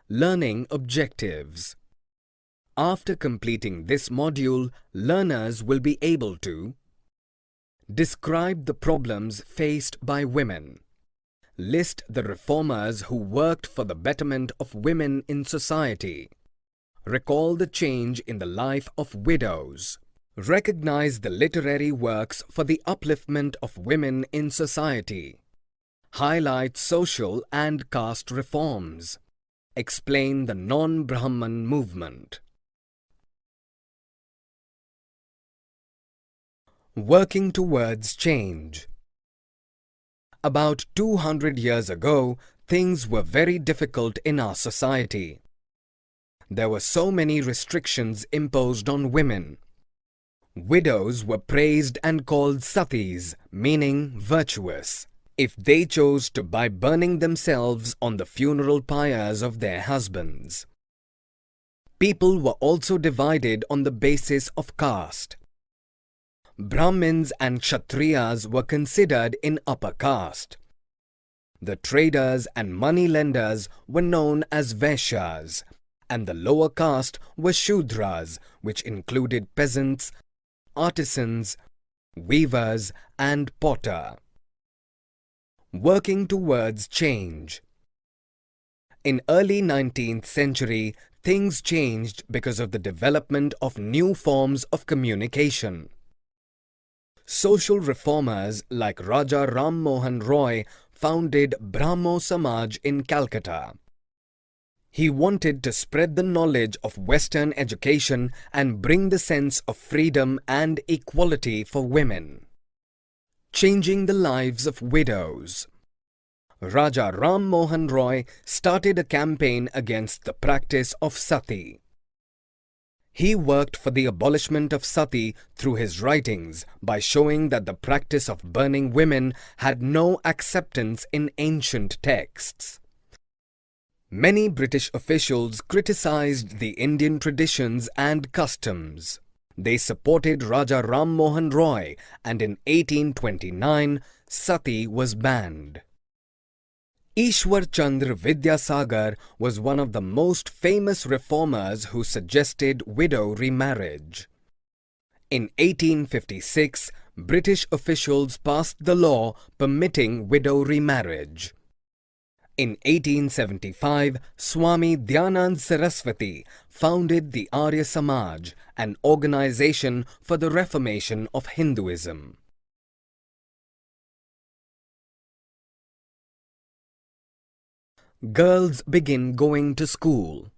Learning Objectives. After completing this module, learners will be able to describe the problems faced by women. List the reformers who worked for the betterment of women in society. Recall the change in the life of widows. Recognize the literary works for the upliftment of women in society. Highlight social and caste reforms. Explain the non-Brahman movement. Working towards change. About 200 years ago, things were very difficult in our society. There were so many restrictions imposed on women. Widows were praised and called satis, meaning virtuous, if they chose to by burning themselves on the funeral pyres of their husbands. People were also divided on the basis of caste. Brahmins and Kshatriyas were considered in upper caste. The traders and money lenders were known as Vaishyas, and the lower caste were Shudras, which included peasants, artisans, weavers, and potter. Working towards change. In early 19th century, things changed because of the development of new forms of communication. Social reformers like Raja Ram Mohan Roy founded Brahmo Samaj in Calcutta. He wanted to spread the knowledge of Western education and bring the sense of freedom and equality for women. Changing the lives of widows. Raja Ram Mohan Roy started a campaign against the practice of sati. He worked for the abolishment of sati through his writings by showing that the practice of burning women had no acceptance in ancient texts. Many British officials criticized the Indian traditions and customs. They supported Raja Ram Mohan Roy, and in 1829, sati was banned. Ishwar Chandra Vidyasagar was one of the most famous reformers who suggested widow remarriage. In 1856, British officials passed the law permitting widow remarriage. In 1875, Swami Dhyanand Saraswati founded the Arya Samaj, an organization for the reformation of Hinduism. Girls begin going to school.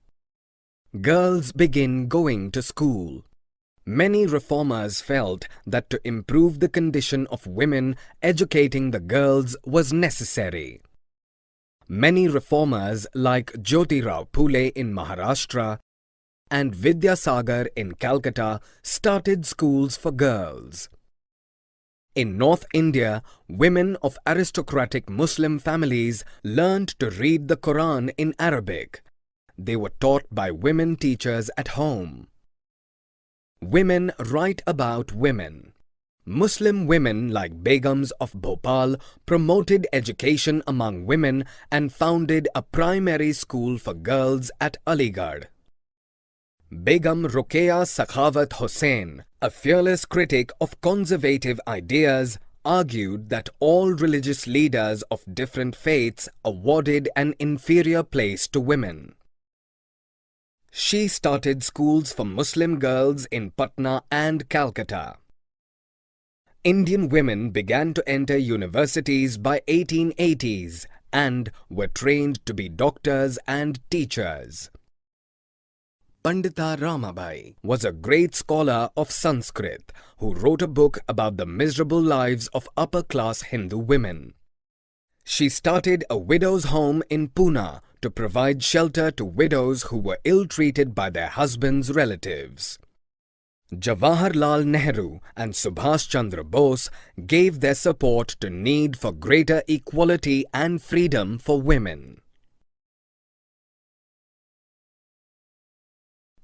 Girls begin going to school. Many reformers felt that to improve the condition of women, educating the girls was necessary. Many reformers like Jyotirao Phule in Maharashtra and Vidyasagar in Calcutta started schools for girls. In North India, women of aristocratic Muslim families learned to read the Quran in Arabic. They were taught by women teachers at home. Women write about women. Muslim women like Begums of Bhopal promoted education among women and founded a primary school for girls at Aligarh. Begum Rokeya Sakhawat Hossain, a fearless critic of conservative ideas, argued that all religious leaders of different faiths awarded an inferior place to women. She started schools for Muslim girls in Patna and Calcutta. Indian women began to enter universities by 1880s and were trained to be doctors and teachers. Pandita Ramabai was a great scholar of Sanskrit who wrote a book about the miserable lives of upper-class Hindu women. She started a widow's home in Pune to provide shelter to widows who were ill-treated by their husbands' relatives. Jawaharlal Nehru and Subhash Chandra Bose gave their support to need for greater equality and freedom for women.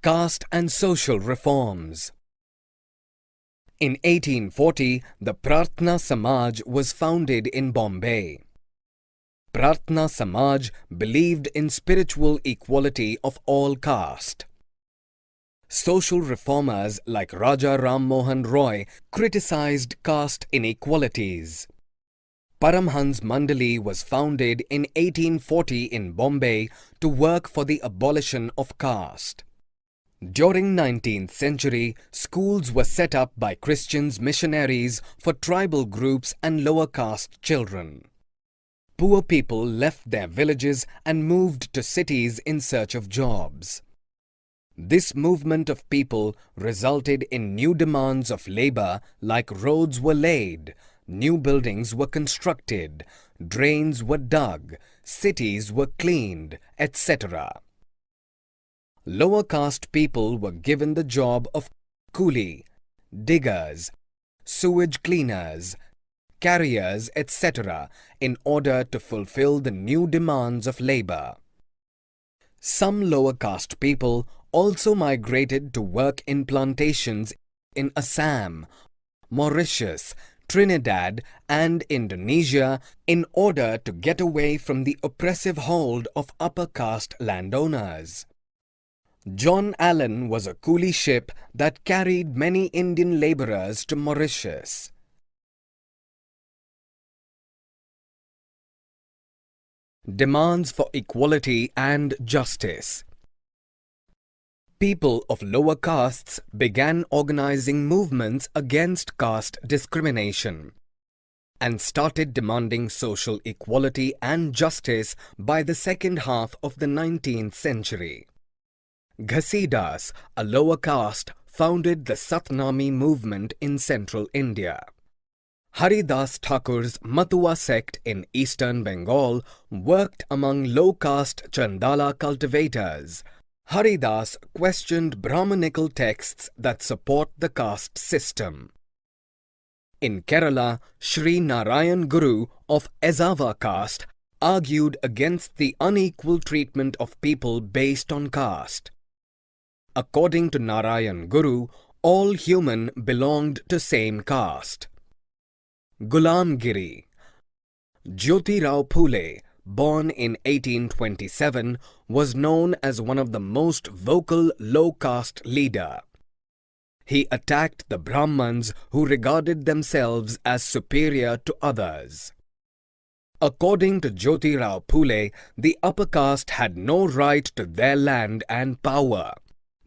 Caste and social reforms. In 1840, the Prarthna Samaj was founded in Bombay. Pratna Samaj believed in spiritual equality of all caste. Social reformers like Raja Ram Mohan Roy criticized caste inequalities. Paramhans Mandali was founded in 1840 in Bombay to work for the abolition of caste. During 19th century, schools were set up by Christians missionaries for tribal groups and lower caste children. Poor people left their villages and moved to cities in search of jobs. This movement of people resulted in new demands of labor, like roads were laid, new buildings were constructed, drains were dug, cities were cleaned, etc. Lower caste people were given the job of coolie, diggers, sewage cleaners, carriers, etc. in order to fulfill the new demands of labor. Some lower caste people also migrated to work in plantations in Assam, Mauritius, Trinidad and Indonesia in order to get away from the oppressive hold of upper caste landowners. John Allen was a coolie ship that carried many Indian laborers to Mauritius. Demands for equality and justice. People of lower castes began organizing movements against caste discrimination and started demanding social equality and justice by the second half of the 19th century. Ghasidas, a lower caste, founded the Satnami movement in central India. Haridas Thakur's Matua sect in eastern Bengal worked among low-caste Chandala cultivators. Haridas questioned Brahmanical texts that support the caste system. In Kerala, Sri Narayan Guru of Ezava caste argued against the unequal treatment of people based on caste. According to Narayan Guru, all human belonged to same caste. Gulamgiri. Jyotirao Phule, born in 1827, was known as one of the most vocal low-caste leader. He attacked the Brahmans who regarded themselves as superior to others. According to Jyotirao Phule, the upper caste had no right to their land and power.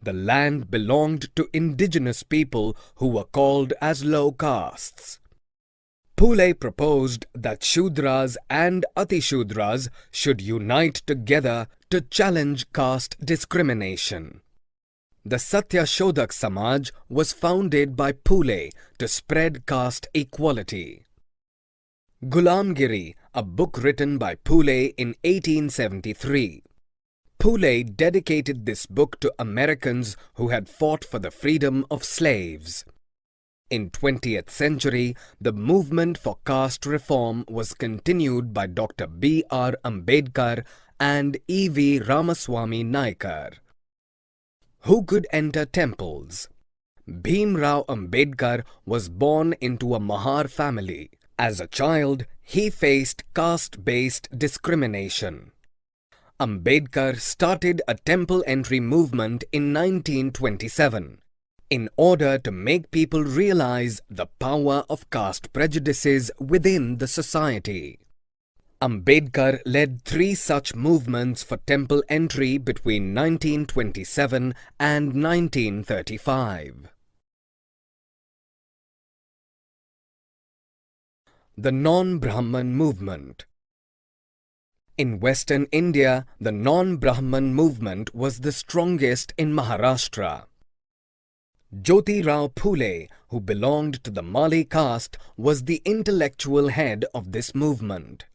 The land belonged to indigenous people who were called as low castes. Phule proposed that Shudras and Atishudras should unite together to challenge caste discrimination. The Satyashodhak Samaj was founded by Phule to spread caste equality. Gulamgiri, a book written by Phule in 1873. Phule dedicated this book to Americans who had fought for the freedom of slaves. In 20th century, the movement for caste reform was continued by Dr. B.R. Ambedkar and E.V. Ramaswamy Naikar. Who could enter temples? Bhimrao Ambedkar was born into a Mahar family. As a child, he faced caste-based discrimination. Ambedkar started a temple entry movement in 1927 in order to make people realize the power of caste prejudices within the society. Ambedkar led 3 such movements for temple entry between 1927 and 1935. The non-Brahman movement. In Western India, the non-Brahman movement was the strongest in Maharashtra. Jyotirao Phule, who belonged to the Mali caste, was the intellectual head of this movement.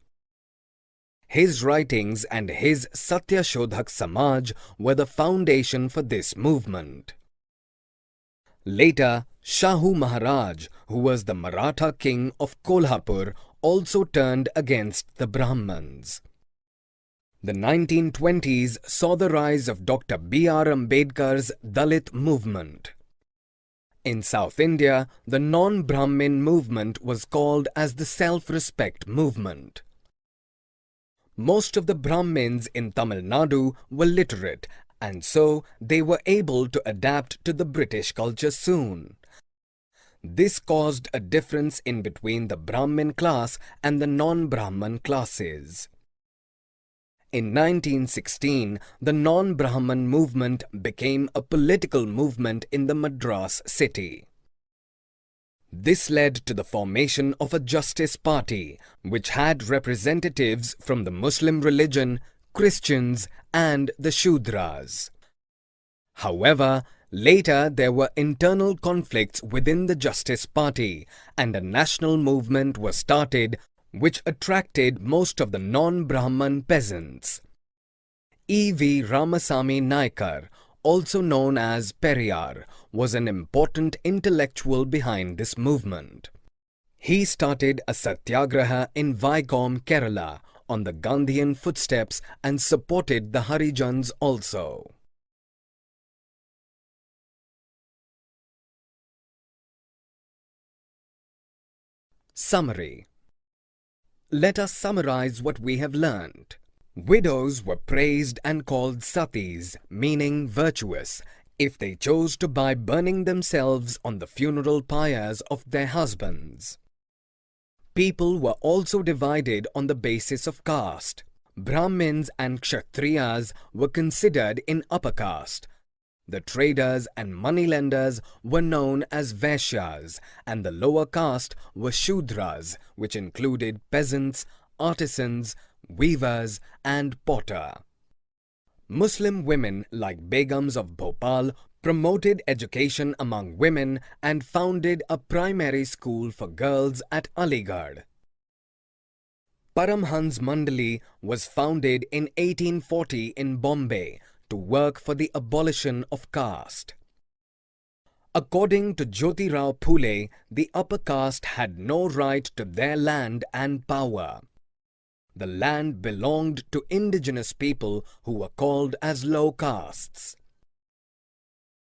His writings and his Satyashodhak Samaj were the foundation for this movement. Later, Shahu Maharaj, who was the Maratha king of Kolhapur, also turned against the Brahmans. The 1920s saw the rise of Dr. B.R. Ambedkar's Dalit movement. In South India, the non-Brahmin movement was called as the self-respect movement. Most of the Brahmins in Tamil Nadu were literate, and so they were able to adapt to the British culture soon. This caused a difference in between the Brahmin class and the non-Brahman classes. In 1916, the non-Brahman movement became a political movement in the Madras city. This led to the formation of a Justice Party, which had representatives from the Muslim religion, Christians, and the Shudras. However, later there were internal conflicts within the Justice Party, and a national movement was started which attracted most of the non-Brahman peasants. E.V. Ramasamy Naikar, also known as Periyar, was an important intellectual behind this movement. He started a satyagraha in Vaikom, Kerala, on the Gandhian footsteps and supported the Harijans also. Summary. Let us summarize what we have learned. Widows were praised and called satis, meaning virtuous, if they chose to by burning themselves on the funeral pyres of their husbands. People were also divided on the basis of caste. Brahmins and Kshatriyas were considered in upper caste. The traders and moneylenders were known as Vaishyas, and the lower caste were Shudras, which included peasants, artisans, weavers, and potter. Muslim women like Begums of Bhopal promoted education among women and founded a primary school for girls at Aligarh. Paramhans Mandali was founded in 1840 in Bombay to work for the abolition of caste. According to Jyotirao Phule, the upper caste had no right to their land and power. The land belonged to indigenous people who were called as low castes.